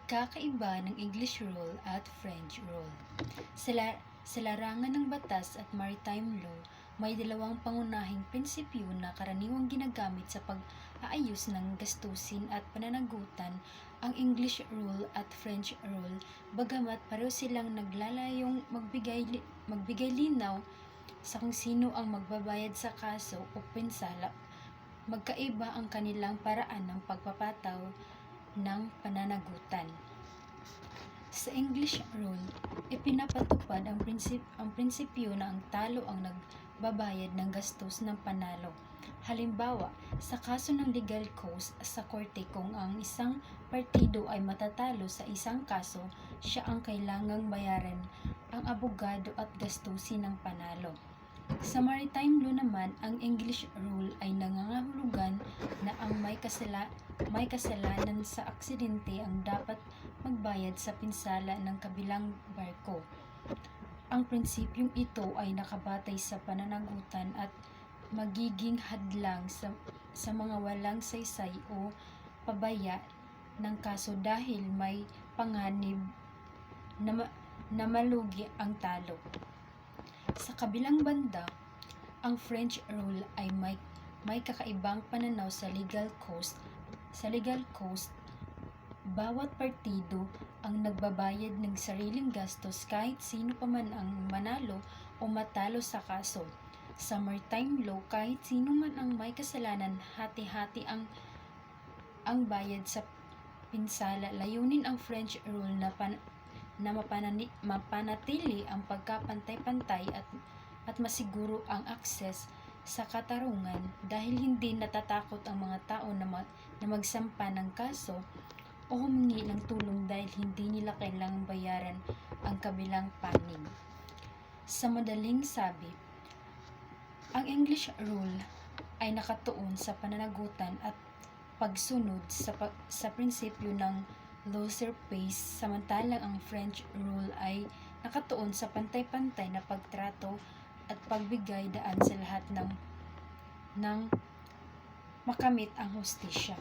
Pagkakaiba ng English rule at French rule. Sa larangan ng batas at maritime law, may dalawang pangunahing prinsipyo na karaniwang ginagamit sa pag-aayos ng gastusin at pananagutan, ang English rule at French rule, bagamat pareho silang naglalayong magbigay linaw sa kung sino ang magbabayad sa kaso o pinsala. Magkaiba ang kanilang paraan ng pagpapataw ng pananagutan. Sa English rule, ipinapatupad ang prinsipyo na ang talo ang nagbabayad ng gastos ng panalo. Halimbawa, sa kaso ng legal cost sa korte, kung ang isang partido ay matatalo sa isang kaso, siya ang kailangang bayaran ang abogado at gastusin ng panalo. Sa maritime law naman, ang English rule ay nangangahulugan na ang may kasalanan sa aksidente ang dapat magbayad sa pinsala ng kabilang barko. Ang prinsipyong ito ay nakabatay sa pananagutan at magiging hadlang sa mga walang saysay o pabaya ng kaso dahil may panganib na malugi ang talo. Sa kabilang banda, ang French rule ay may kakaibang pananaw sa legal cost. Sa legal cost, bawat partido ang nagbabayad ng sariling gastos kahit sino pa man ang manalo o matalo sa kaso. Sa maritime law, kahit sino man ang may kasalanan, hati-hati ang bayad sa pinsala. Layunin ang French rule na mapanatili ang pagkapantay-pantay at masiguro ang akses sa katarungan dahil hindi natatakot ang mga tao na magsampa ng kaso o humingi ng tulong dahil hindi nila kailangang bayaran ang kabilang panig. Sa madaling sabi, ang English rule ay nakatuon sa pananagutan at pagsunod sa prinsipyo ng loser pays, samantalang ang French rule ay nakatuon sa pantay-pantay na pagtrato at pagbigay daan sa lahat ng makamit ang hustisya.